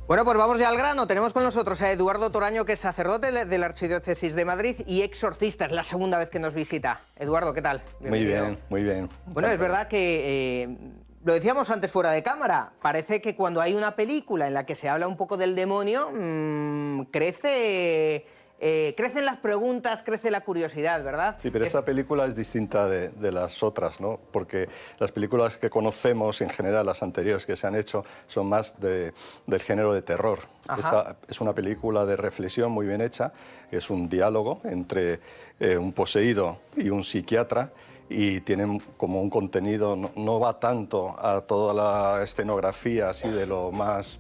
Bueno, pues vamos ya al grano. Tenemos con nosotros a Eduardo Toraño, que es sacerdote de la Archidiócesis de Madrid y exorcista. Es la segunda vez que nos visita. Eduardo, ¿qué tal? Bienvenido. Muy bien, muy bien. Bueno, es verdad que, lo decíamos antes fuera de cámara, parece que cuando hay una película en la que se habla un poco del demonio, crecen las preguntas, crece la curiosidad, ¿verdad? Sí, pero esta película es distinta de las otras, ¿no? Porque las películas que conocemos, en general, las anteriores que se han hecho, son más del género de terror. Ajá. Esta es una película de reflexión muy bien hecha, es un diálogo entre un poseído y un psiquiatra, y tienen como un contenido, no va tanto a toda la escenografía así de lo más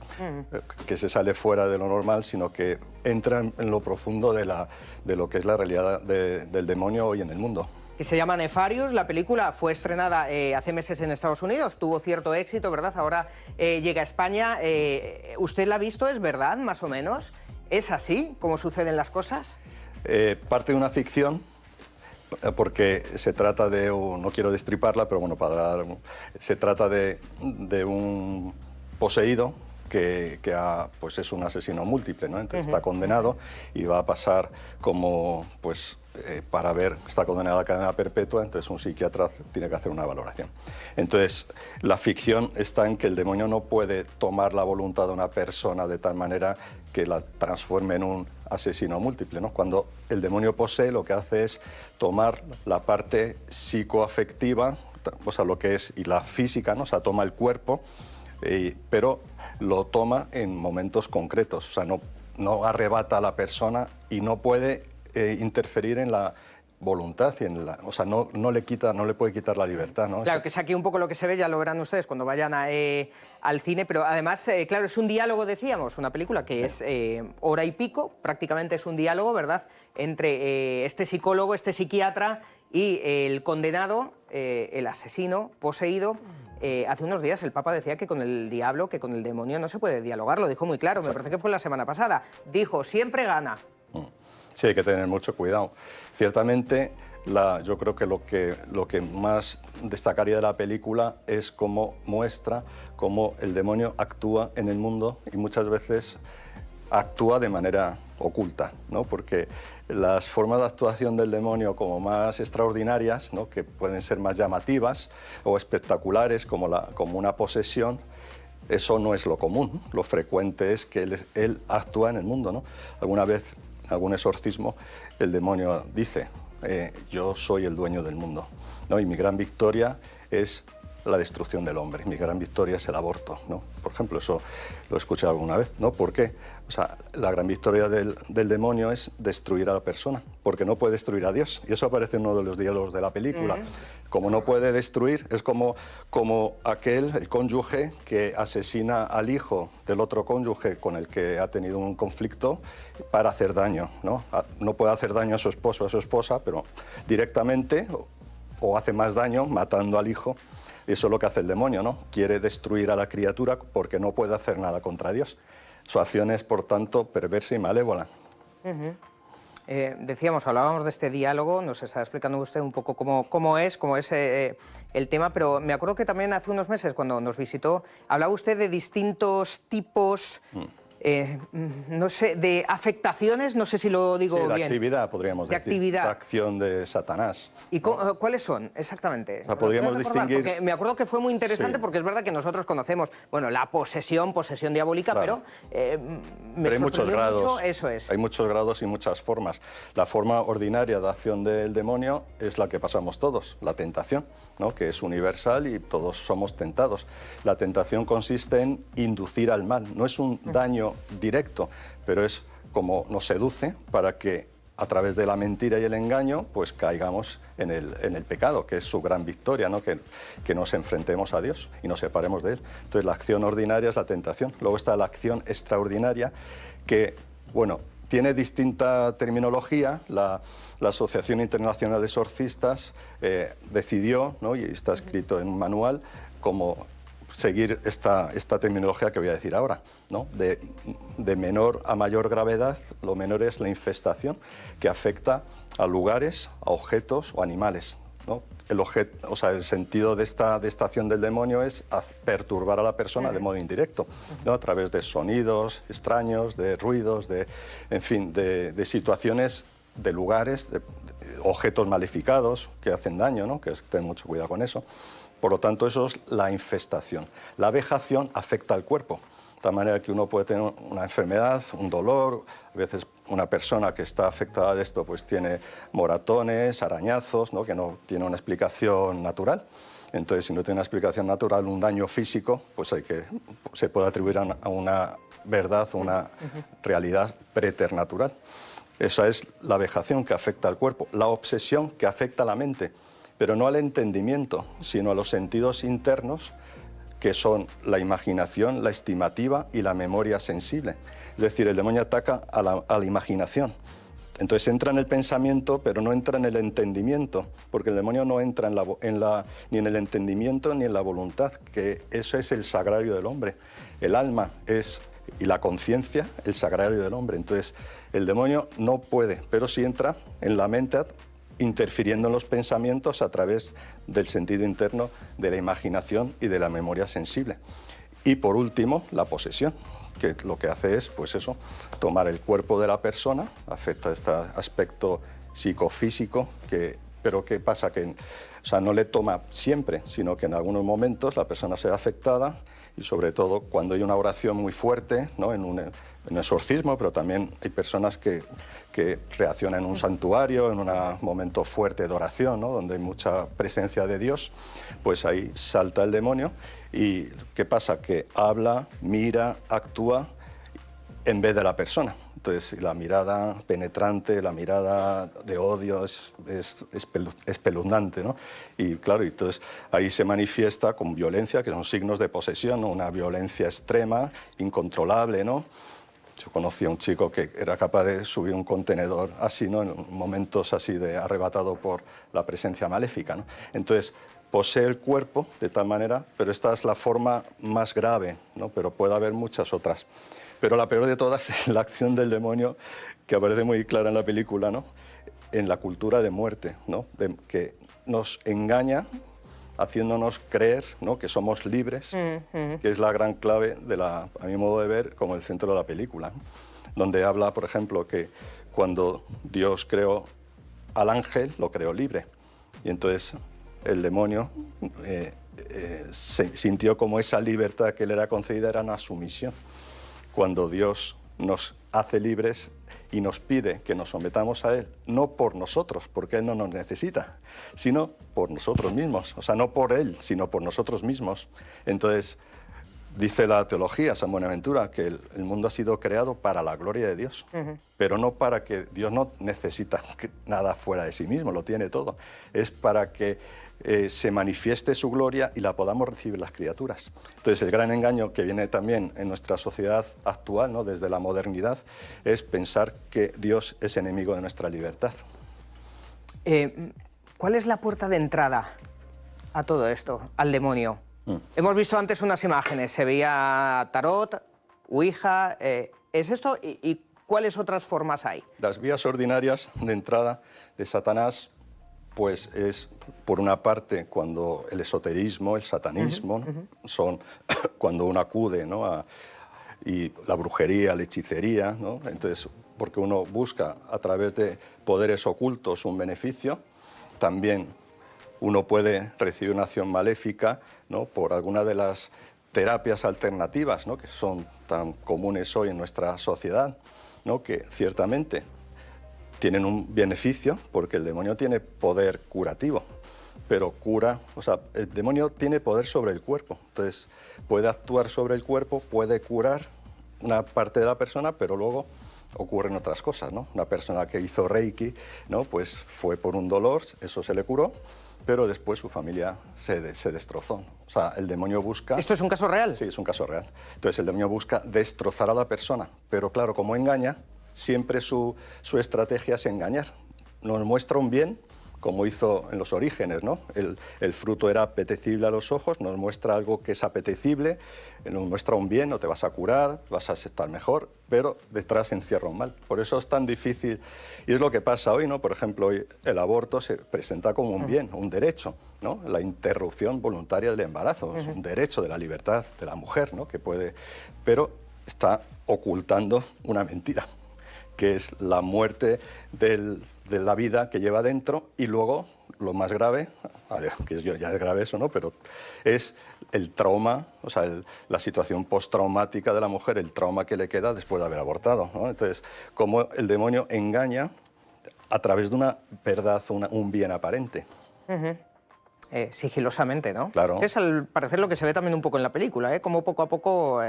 que se sale fuera de lo normal, sino que entra en lo profundo de lo que es la realidad del demonio hoy en el mundo. Que se llama Nefarious. La película fue estrenada hace meses en Estados Unidos, tuvo cierto éxito, ¿verdad? Ahora llega a España. ¿Usted la ha visto? ¿Es verdad, más o menos? ¿Es así como suceden las cosas? Parte de una ficción, porque se trata de, no quiero destriparla, pero bueno, se trata de un poseído que pues es un asesino múltiple, ¿no? Entonces está condenado y va a pasar como, pues, está condenado a cadena perpetua, entonces un psiquiatra tiene que hacer una valoración. Entonces, la ficción está en que el demonio no puede tomar la voluntad de una persona de tal manera que la transforme en un asesino múltiple, ¿no? Cuando el demonio posee, lo que hace es tomar la parte psicoafectiva, o sea, lo que es, y la física, ¿no? O sea, toma el cuerpo, pero lo toma en momentos concretos, o sea, no arrebata a la persona y no puede interferir en la voluntad, y o sea, no le puede quitar la libertad, ¿no? Claro, que es aquí un poco lo que se ve, ya lo verán ustedes cuando vayan al cine, pero además, claro, es un diálogo, decíamos, una película que es hora y pico, prácticamente es un diálogo, ¿verdad?, entre este psicólogo, este psiquiatra y el condenado, el asesino poseído. Hace unos días el Papa decía que con el diablo, que con el demonio no se puede dialogar, lo dijo muy claro. Exacto. Me parece que fue la semana pasada. Dijo, siempre gana. Sí, hay que tener mucho cuidado. Ciertamente, yo creo que lo que más destacaría de la película es cómo muestra cómo el demonio actúa en el mundo, y muchas veces actúa de manera oculta, ¿no? Porque las formas de actuación del demonio como más extraordinarias, ¿no?, que pueden ser más llamativas o espectaculares, como una posesión, eso no es lo común. Lo frecuente es que él actúa en el mundo, ¿no? Alguna vez, en algún exorcismo, el demonio dice, yo soy el dueño del mundo, ¿no? Y mi gran victoria es la destrucción del hombre, mi gran victoria es el aborto, ¿no? Por ejemplo, eso lo he escuchado alguna vez, ¿no? ¿Por qué? O sea, la gran victoria del demonio es destruir a la persona, porque no puede destruir a Dios, y eso aparece en uno de los diálogos de la película. Como no puede destruir, es como el cónyuge que asesina al hijo del otro cónyuge con el que ha tenido un conflicto para hacer daño, ¿no? No puede hacer daño a su esposo o a su esposa, pero directamente, o hace más daño matando al hijo. Eso es lo que hace el demonio, ¿no? Quiere destruir a la criatura porque no puede hacer nada contra Dios. Su acción es, por tanto, perversa y malévola. Decíamos, hablábamos de este diálogo, nos está explicando usted un poco cómo es el tema, pero me acuerdo que también hace unos meses, cuando nos visitó, hablaba usted de distintos tipos, no sé, de afectaciones, no sé si lo digo bien. De actividad, podríamos decir. Actividad. De acción de Satanás. ¿Y cuáles son exactamente? O sea, podríamos distinguir... Porque me acuerdo que fue muy interesante, sí, porque es verdad que nosotros conocemos, bueno, la posesión diabólica, claro, pero hay muchos grados. Mucho, eso es. Hay muchos grados y muchas formas. La forma ordinaria de acción del demonio es la que pasamos todos, la tentación, ¿no?, que es universal y todos somos tentados. La tentación consiste en inducir al mal, no es un daño directo, pero es como nos seduce para que a través de la mentira y el engaño pues caigamos en el pecado, que es su gran victoria, ¿no?, que nos enfrentemos a Dios y nos separemos de Él. Entonces la acción ordinaria es la tentación. Luego está la acción extraordinaria, que, bueno, tiene distinta terminología. La Asociación Internacional de Exorcistas decidió, ¿no?, y está escrito en un manual, como seguir esta terminología que voy a decir ahora, ¿no? De menor a mayor gravedad, lo menor es la infestación, que afecta a lugares, a objetos o animales. ¿no? O sea, el sentido de esta acción del demonio es perturbar a la persona de modo indirecto, ¿no? A través de sonidos extraños, de ruidos, en fin, de situaciones, de lugares, de objetos maleficados que hacen daño, ¿no? Que ten mucho cuidado con eso. Por lo tanto, eso es la infestación. La vejación afecta al cuerpo, de tal manera que uno puede tener una enfermedad, un dolor. A veces una persona que está afectada de esto pues tiene moratones, arañazos, ¿no? Que no tiene una explicación natural. Entonces, si no tiene una explicación natural, un daño físico, pues se puede atribuir a una verdad, una realidad preternatural. Esa es la vejación que afecta al cuerpo, la obsesión que afecta a la mente, pero no al entendimiento, sino a los sentidos internos, que son la imaginación, la estimativa y la memoria sensible. Es decir, el demonio ataca a la imaginación. Entonces entra en el pensamiento, pero no entra en el entendimiento, porque el demonio no entra ni en el entendimiento ni en la voluntad, que eso es el sagrario del hombre. El alma y la conciencia, el sagrario del hombre. Entonces, el demonio no puede, pero sí entra en la mente, interfiriendo en los pensamientos a través del sentido interno, de la imaginación y de la memoria sensible. Y por último, la posesión, que lo que hace es, pues eso, tomar el cuerpo de la persona, afecta este aspecto psicofísico, pero ¿qué pasa? Que, o sea, no le toma siempre, sino que en algunos momentos la persona se ve afectada, y sobre todo cuando hay una oración muy fuerte, ¿no? En un exorcismo, pero también hay personas que reaccionan en un santuario, en un momento fuerte de oración, ¿no? Donde hay mucha presencia de Dios, pues ahí salta el demonio. ¿Y qué pasa? Que habla, mira, actúa en vez de la persona. Entonces, la mirada penetrante, la mirada de odio es espeluznante, ¿no? Y claro, entonces ahí se manifiesta con violencia, que son signos de posesión, ¿no? Una violencia extrema, incontrolable, ¿no? Yo conocí a un chico que era capaz de subir un contenedor así, ¿no? En momentos así de arrebatado por la presencia maléfica, ¿no? Entonces, posee el cuerpo de tal manera, pero esta es la forma más grave, ¿no? Pero puede haber muchas otras. Pero la peor de todas es la acción del demonio, que aparece muy clara en la película, ¿no? En la cultura de muerte, ¿no? Que nos engaña haciéndonos creer, ¿no? Que somos libres, que es la gran clave, a mi modo de ver, como el centro de la película, ¿no? Donde habla, por ejemplo, que cuando Dios creó al ángel, lo creó libre. Y entonces el demonio sintió como esa libertad que le era concedida era una sumisión. Cuando Dios nos hace libres y nos pide que nos sometamos a Él, no por nosotros, porque Él no nos necesita, sino por nosotros mismos. O sea, no por Él, sino por nosotros mismos. Entonces, dice la teología, San Buenaventura, que el mundo ha sido creado para la gloria de Dios, pero no para que Dios no necesita nada fuera de sí mismo, lo tiene todo. Es para que se manifieste su gloria y la podamos recibir las criaturas. Entonces, el gran engaño que viene también en nuestra sociedad actual, ¿no? Desde la modernidad, es pensar que Dios es enemigo de nuestra libertad. ¿Cuál es la puerta de entrada a todo esto, al demonio? Hemos visto antes unas imágenes, se veía tarot, ouija, ¿es esto? ¿Y cuáles otras formas hay? Las vías ordinarias de entrada de Satanás, pues es, por una parte, cuando el esoterismo, el satanismo, ¿no? Son cuando uno acude, ¿no? Y la brujería, la hechicería, ¿no? Entonces, porque uno busca a través de poderes ocultos un beneficio. También uno puede recibir una acción maléfica, ¿no? Por alguna de las terapias alternativas, ¿no? Que son tan comunes hoy en nuestra sociedad, ¿no? Que ciertamente tienen un beneficio, porque el demonio tiene poder curativo, pero cura, o sea, el demonio tiene poder sobre el cuerpo, entonces puede actuar sobre el cuerpo, puede curar una parte de la persona, pero luego ocurren otras cosas, ¿no? Una persona que hizo Reiki, ¿no? Pues fue por un dolor, eso se le curó, pero después su familia se destrozó. O sea, el demonio busca... ¿Esto es un caso real? Sí, es un caso real. Entonces el demonio busca destrozar a la persona, pero claro, como engaña, siempre su estrategia es engañar. Nos muestra un bien como hizo en los orígenes, ¿no? El fruto era apetecible a los ojos, nos muestra algo que es apetecible, nos muestra un bien, no te vas a curar, vas a estar mejor, pero detrás encierra un mal. Por eso es tan difícil, y es lo que pasa hoy, ¿no? Por ejemplo, hoy el aborto se presenta como un bien, un derecho, ¿no? La interrupción voluntaria del embarazo, es un derecho de la libertad de la mujer, ¿no? Que puede, pero está ocultando una mentira, que es la muerte de la vida que lleva dentro, y luego lo más grave, que ya es grave eso, ¿no? Pero es el trauma, o sea, la situación postraumática de la mujer, el trauma que le queda después de haber abortado, ¿no? Entonces, cómo el demonio engaña a través de una verdad, un bien aparente. Sigilosamente, ¿no? Claro. Es al parecer lo que se ve también un poco en la película, ¿eh? Como poco a poco...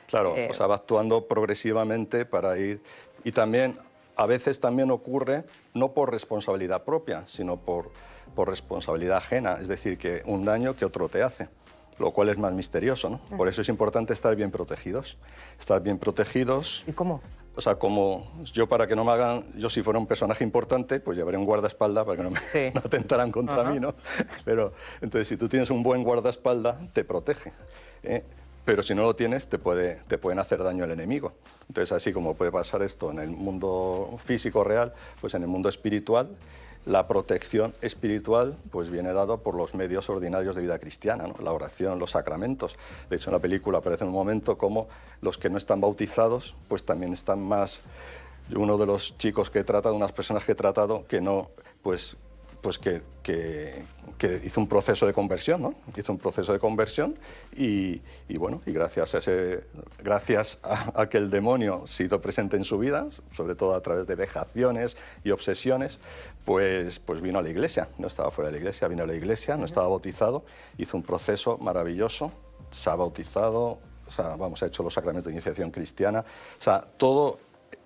Claro, o sea, va actuando progresivamente para ir... Y también, a veces también ocurre, no por responsabilidad propia, sino por responsabilidad ajena, es decir, que un daño que otro te hace, lo cual es más misterioso, ¿no? Por eso es importante estar bien protegidos. Estar bien protegidos... ¿Y cómo? O sea, como yo, para que no me hagan... Yo, si fuera un personaje importante, pues llevaré un guardaespaldas para que no, no atentaran contra mí, ¿no? Pero, entonces, si tú tienes un buen guardaespaldas, te protege, ¿eh? Pero si no lo tienes, te pueden hacer daño el enemigo. Entonces, así como puede pasar esto en el mundo físico real, pues en el mundo espiritual, la protección espiritual pues viene dada por los medios ordinarios de vida cristiana, ¿no? La oración, los sacramentos. De hecho, en la película aparece en un momento como los que no están bautizados pues también están más... Uno de los chicos que he tratado, unas personas que he tratado, que no, que hizo un proceso de conversión, ¿no? Hizo un proceso de conversión y bueno, y gracias a que el demonio se hizo presente en su vida, sobre todo a través de vejaciones y obsesiones, pues vino a la iglesia. No estaba fuera de la iglesia, vino a la iglesia, no estaba bautizado, hizo un proceso maravilloso, se ha bautizado, o sea, vamos, ha hecho los sacramentos de iniciación cristiana, o sea, todo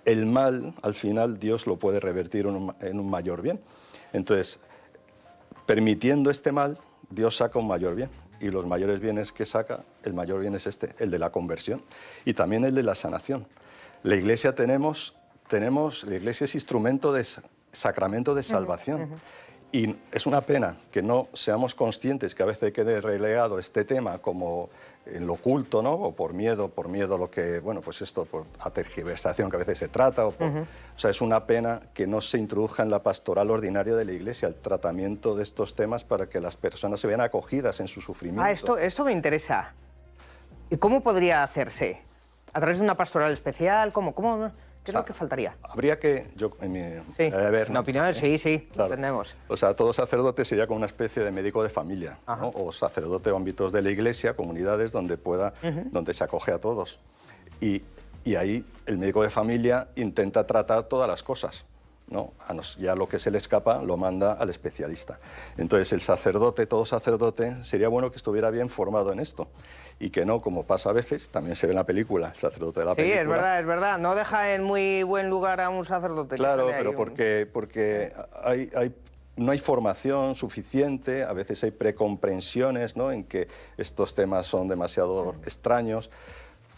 el mal, al final, Dios lo puede revertir en un mayor bien. Entonces, permitiendo este mal, Dios saca un mayor bien. Y los mayores bienes que saca, el mayor bien es este, el de la conversión y también el de la sanación. La Iglesia la Iglesia es instrumento de sacramento de salvación. Y es una pena que no seamos conscientes que a veces quede relegado este tema como en lo oculto, ¿no? O por miedo a lo que, bueno, pues esto, por a tergiversación que a veces se trata. O sea, es una pena que no se introduzca en la pastoral ordinaria de la Iglesia el tratamiento de estos temas para que las personas se vean acogidas en su sufrimiento. Ah, esto me interesa. ¿Y cómo podría hacerse? ¿A través de una pastoral especial? ¿Cómo? ¿Qué es lo que faltaría? Habría que, en opinión, sí, claro. Entendemos. O sea, todo sacerdote sería como una especie de médico de familia, ¿no? O sacerdote o ámbitos de la Iglesia, comunidades donde donde se acoge a todos. Y ahí el médico de familia intenta tratar todas las cosas, ¿no? Ya lo que se le escapa lo manda al especialista. Entonces el sacerdote, todo sacerdote, sería bueno que estuviera bien formado en esto y que no, como pasa a veces, también se ve en la película, el sacerdote de la película. Sí, es verdad, no deja en muy buen lugar a un sacerdote. Claro, pero porque no hay formación suficiente, a veces hay precomprensiones, ¿no? En que estos temas son demasiado extraños.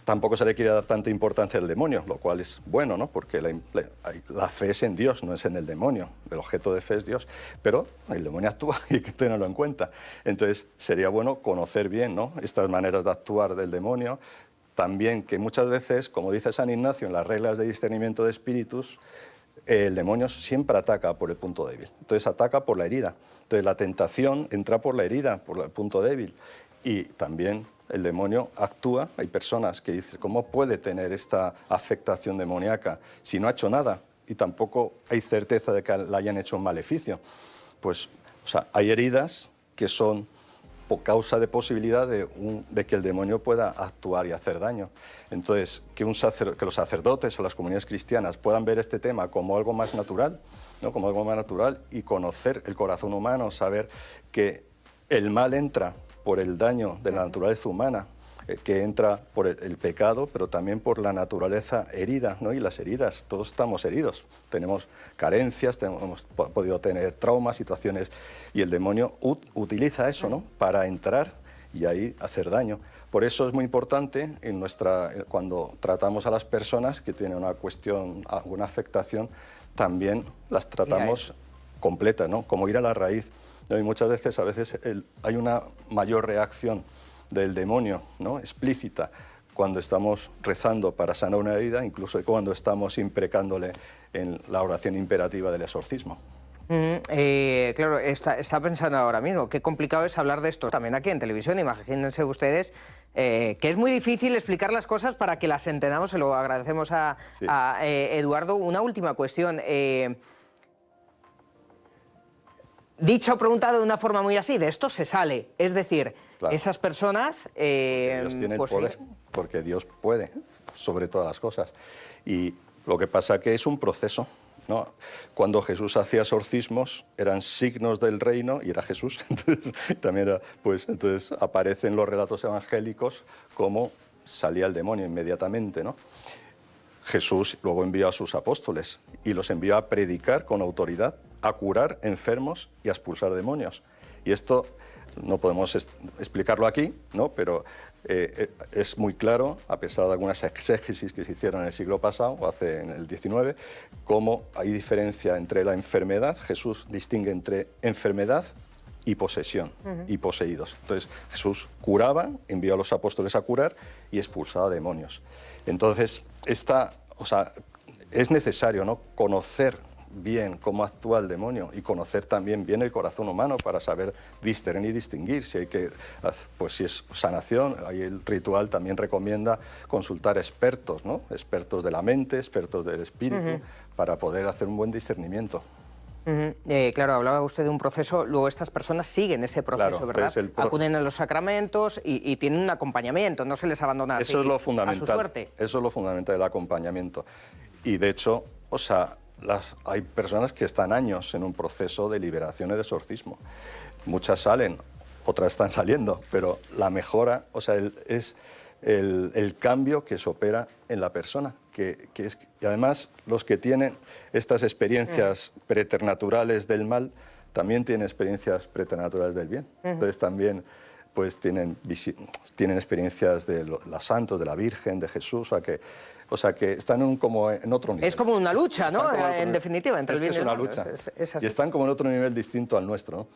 Tampoco se le quiere dar tanta importancia al demonio, lo cual es bueno, ¿no? Porque la fe es en Dios, no es en el demonio. El objeto de fe es Dios, pero el demonio actúa y hay que tenerlo en cuenta. Entonces, sería bueno conocer bien, ¿no? Estas maneras de actuar del demonio. También que muchas veces, como dice San Ignacio en las reglas de discernimiento de espíritus, el demonio siempre ataca por el punto débil. Entonces, ataca por la herida. Entonces, la tentación entra por la herida, por el punto débil. Y también el demonio actúa. Hay personas que dicen, ¿cómo puede tener esta afectación demoníaca si no ha hecho nada? Y tampoco hay certeza de que le hayan hecho un maleficio. Pues, o sea, hay heridas que son por causa de posibilidad de que el demonio pueda actuar y hacer daño. Entonces, que los sacerdotes o las comunidades cristianas puedan ver este tema como algo más natural, ¿no? Como algo más natural, y conocer el corazón humano, saber que el mal entra por el daño de la naturaleza humana, que entra por el pecado, pero también por la naturaleza herida, ¿no? Y las heridas, todos estamos heridos, tenemos carencias, hemos podido tener traumas, situaciones, y el demonio utiliza eso, ¿no? Para entrar y ahí hacer daño. Por eso es muy importante cuando tratamos a las personas que tienen una cuestión, alguna afectación, también las tratamos completa, ¿no? Como ir a la raíz. ¿No? Y muchas veces, hay una mayor reacción del demonio, ¿no? Explícita, cuando estamos rezando para sanar una herida, incluso cuando estamos imprecándole en la oración imperativa del exorcismo. Claro, está pensando ahora mismo, qué complicado es hablar de esto también aquí en televisión. Imagínense ustedes que es muy difícil explicar las cosas para que las entendamos. Se lo agradecemos a Eduardo. Una última cuestión. Dicha o preguntada de una forma muy así, de esto se sale. Es decir, claro, esas personas... Dios tiene el poder, porque Dios puede sobre todas las cosas. Y lo que pasa que es un proceso, ¿no? Cuando Jesús hacía exorcismos eran signos del reino y era Jesús. Entonces, también era, pues, entonces aparecen los relatos evangélicos como salía el demonio inmediatamente, ¿no? Jesús luego envió a sus apóstoles y los envió a predicar con autoridad, a curar enfermos y a expulsar demonios. Y esto no podemos explicarlo aquí, ¿no? Pero es muy claro, a pesar de algunas exégesis que se hicieron en el siglo pasado, o en el XIX, cómo hay diferencia entre la enfermedad. Jesús distingue entre enfermedad y posesión, y poseídos. Entonces, Jesús curaba, envió a los apóstoles a curar y expulsaba demonios. Entonces, es necesario, ¿no?, conocer bien cómo actúa el demonio y conocer también bien el corazón humano para saber discernir y distinguir. Si hay que, pues si es sanación, ahí el ritual también recomienda consultar expertos, ¿no?, expertos de la mente, expertos del espíritu, para poder hacer un buen discernimiento. Claro, hablaba usted de un proceso, luego estas personas siguen ese proceso, claro, ¿verdad? Acuden a los sacramentos y tienen un acompañamiento, no se les abandona así, eso es lo fundamental, a su suerte. Eso es lo fundamental del acompañamiento. Y de hecho, hay personas que están años en un proceso de liberación y de exorcismo. Muchas salen, otras están saliendo, pero la mejora, es el cambio que se opera en la persona. Y además, los que tienen estas experiencias preternaturales del mal, también tienen experiencias preternaturales del bien. Entonces también pues tienen experiencias de los santos, de la Virgen, de Jesús, o sea que están como en otro nivel. Es como una lucha, ¿no? En definitiva, entre el bien y el mal. Es una lucha. Es así. Y están como en otro nivel distinto al nuestro, ¿no?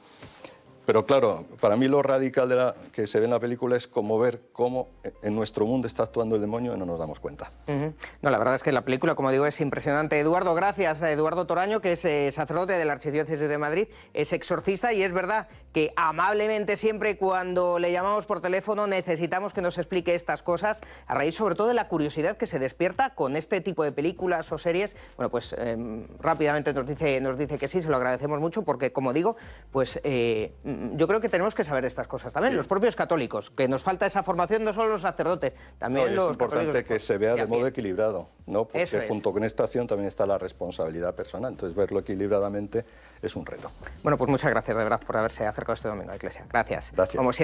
Pero claro, para mí lo radical que se ve en la película es como ver cómo en nuestro mundo está actuando el demonio y no nos damos cuenta. No, la verdad es que la película, como digo, es impresionante. Eduardo, gracias. Eduardo Toraño, que es sacerdote de la Archidiócesis de Madrid, es exorcista, y es verdad que amablemente siempre cuando le llamamos por teléfono necesitamos que nos explique estas cosas, a raíz sobre todo de la curiosidad que se despierta con este tipo de películas o series. Bueno, pues rápidamente nos dice que sí, se lo agradecemos mucho, porque como digo, pues yo creo que tenemos que saber estas cosas también, los propios católicos, que nos falta esa formación, no solo los sacerdotes, también los católicos. Es importante que se vea de modo equilibrado, ¿no? Porque junto con esta acción también está la responsabilidad personal, entonces verlo equilibradamente es un reto. Bueno, pues muchas gracias de verdad por haberse acercado este domingo a la Iglesia. Gracias. Gracias. Como siempre.